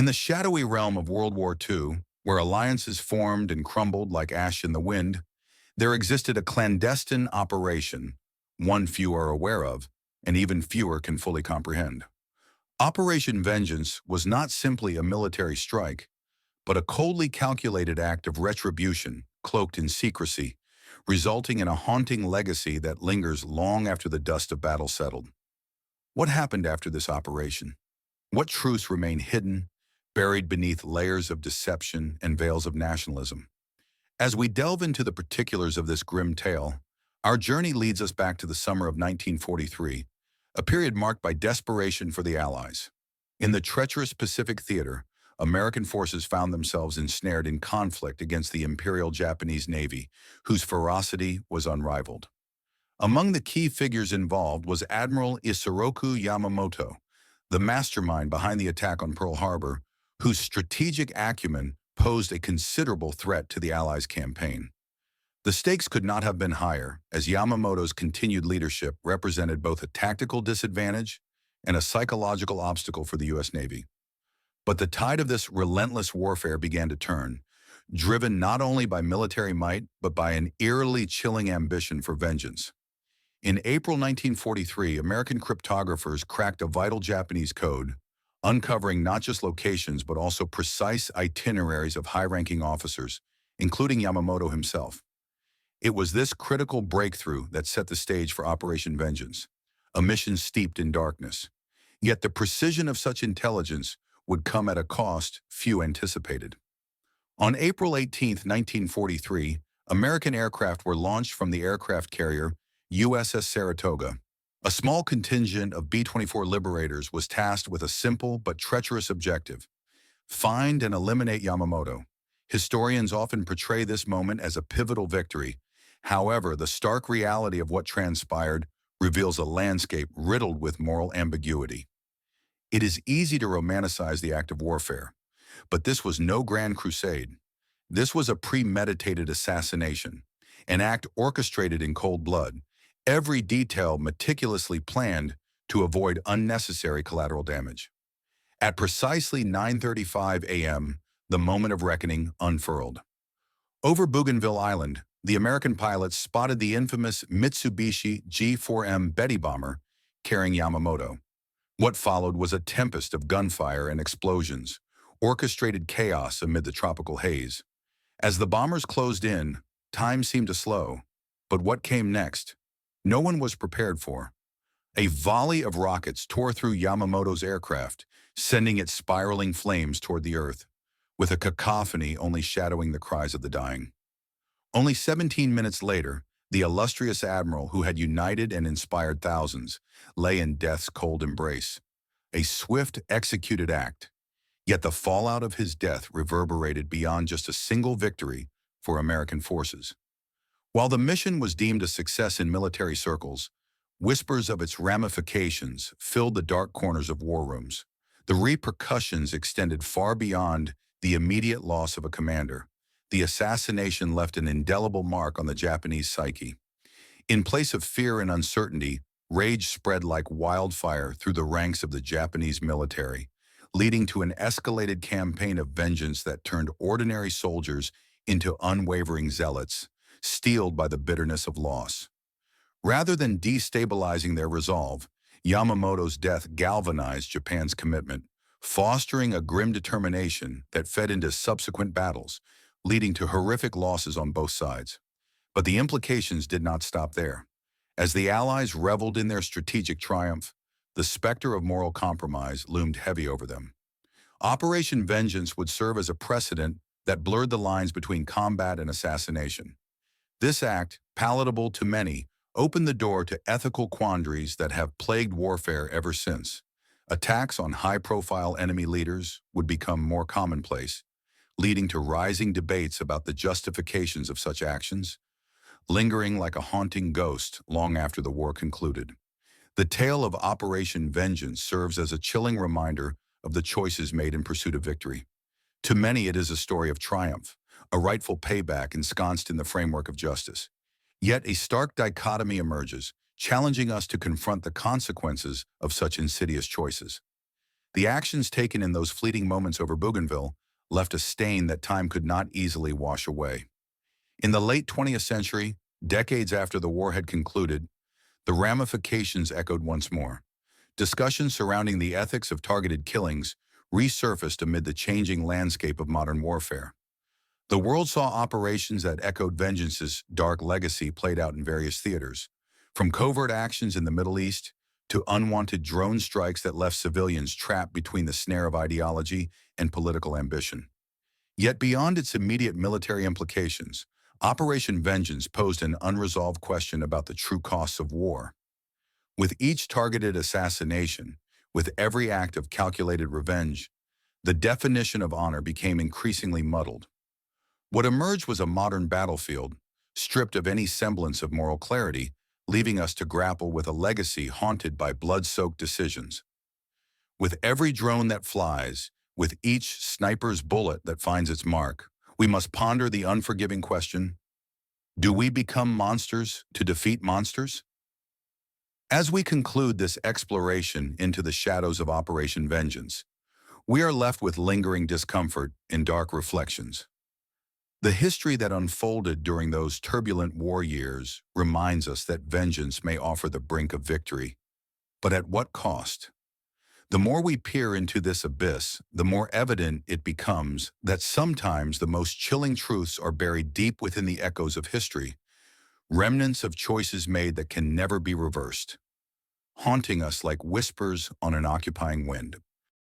In the shadowy realm of World War II, where alliances formed and crumbled like ash in the wind, there existed a clandestine operation, one few are aware of, and even fewer can fully comprehend. Operation Vengeance was not simply a military strike, but a coldly calculated act of retribution cloaked in secrecy, resulting in a haunting legacy that lingers long after the dust of battle settled. What happened after this operation? What truths remain hidden, buried beneath layers of deception and veils of nationalism? As we delve into the particulars of this grim tale, our journey leads us back to the summer of 1943, a period marked by desperation for the Allies. In the treacherous Pacific theater, American forces found themselves ensnared in conflict against the Imperial Japanese Navy, whose ferocity was unrivaled. Among the key figures involved was Admiral Isoroku Yamamoto, the mastermind behind the attack on Pearl Harbor, whose strategic acumen posed a considerable threat to the Allies' campaign. The stakes could not have been higher, as Yamamoto's continued leadership represented both a tactical disadvantage and a psychological obstacle for the U.S. Navy. But the tide of this relentless warfare began to turn, driven not only by military might, but by an eerily chilling ambition for vengeance. In April 1943, American cryptographers cracked a vital Japanese code, uncovering not just locations but also precise itineraries of high-ranking officers, including Yamamoto himself. It was this critical breakthrough that set the stage for Operation Vengeance, a mission steeped in darkness. Yet the precision of such intelligence would come at a cost few anticipated. On April 18, 1943, American aircraft were launched from the aircraft carrier USS Saratoga. A small contingent of B-24 Liberators was tasked with a simple but treacherous objective: find and eliminate Yamamoto. Historians often portray this moment as a pivotal victory. However, the stark reality of what transpired reveals a landscape riddled with moral ambiguity. It is easy to romanticize the act of warfare, but this was no grand crusade. This was a premeditated assassination, an act orchestrated in cold blood, every detail meticulously planned to avoid unnecessary collateral damage. At precisely 9:35 a.m., the moment of reckoning unfurled. Over Bougainville Island, the American pilots spotted the infamous Mitsubishi G4M Betty bomber carrying Yamamoto. What followed was a tempest of gunfire and explosions, orchestrated chaos amid the tropical haze. As the bombers closed in, time seemed to slow. But what came next? No one was prepared for. A volley of rockets tore through Yamamoto's aircraft, sending its spiraling flames toward the earth, with a cacophony only shadowing the cries of the dying. Only 17 minutes later, the illustrious admiral who had united and inspired thousands lay in death's cold embrace. A swift, executed act, yet the fallout of his death reverberated beyond just a single victory for American forces. While the mission was deemed a success in military circles, whispers of its ramifications filled the dark corners of war rooms. The repercussions extended far beyond the immediate loss of a commander. The assassination left an indelible mark on the Japanese psyche. In place of fear and uncertainty, rage spread like wildfire through the ranks of the Japanese military, leading to an escalated campaign of vengeance that turned ordinary soldiers into unwavering zealots, steeled by the bitterness of loss. Rather than destabilizing their resolve, Yamamoto's death galvanized Japan's commitment, fostering a grim determination that fed into subsequent battles, leading to horrific losses on both sides. But the implications did not stop there. As the Allies reveled in their strategic triumph, the specter of moral compromise loomed heavy over them. Operation Vengeance would serve as a precedent that blurred the lines between combat and assassination. This act, palatable to many, opened the door to ethical quandaries that have plagued warfare ever since. Attacks on high-profile enemy leaders would become more commonplace, leading to rising debates about the justifications of such actions, lingering like a haunting ghost long after the war concluded. The tale of Operation Vengeance serves as a chilling reminder of the choices made in pursuit of victory. To many, it is a story of triumph, a rightful payback ensconced in the framework of justice. Yet a stark dichotomy emerges, challenging us to confront the consequences of such insidious choices. The actions taken in those fleeting moments over Bougainville left a stain that time could not easily wash away. In the late 20th century, decades after the war had concluded, the ramifications echoed once more. Discussions surrounding the ethics of targeted killings resurfaced amid the changing landscape of modern warfare. The world saw operations that echoed vengeance's dark legacy played out in various theaters, from covert actions in the Middle East to unwanted drone strikes that left civilians trapped between the snare of ideology and political ambition. Yet beyond its immediate military implications, Operation Vengeance posed an unresolved question about the true costs of war. With each targeted assassination, with every act of calculated revenge, the definition of honor became increasingly muddled. What emerged was a modern battlefield, stripped of any semblance of moral clarity, leaving us to grapple with a legacy haunted by blood-soaked decisions. With every drone that flies, with each sniper's bullet that finds its mark, we must ponder the unforgiving question: do we become monsters to defeat monsters? As we conclude this exploration into the shadows of Operation Vengeance, we are left with lingering discomfort and dark reflections. The history that unfolded during those turbulent war years reminds us that vengeance may offer the brink of victory, but at what cost? The more we peer into this abyss, the more evident it becomes that sometimes the most chilling truths are buried deep within the echoes of history, remnants of choices made that can never be reversed, haunting us like whispers on an occupying wind.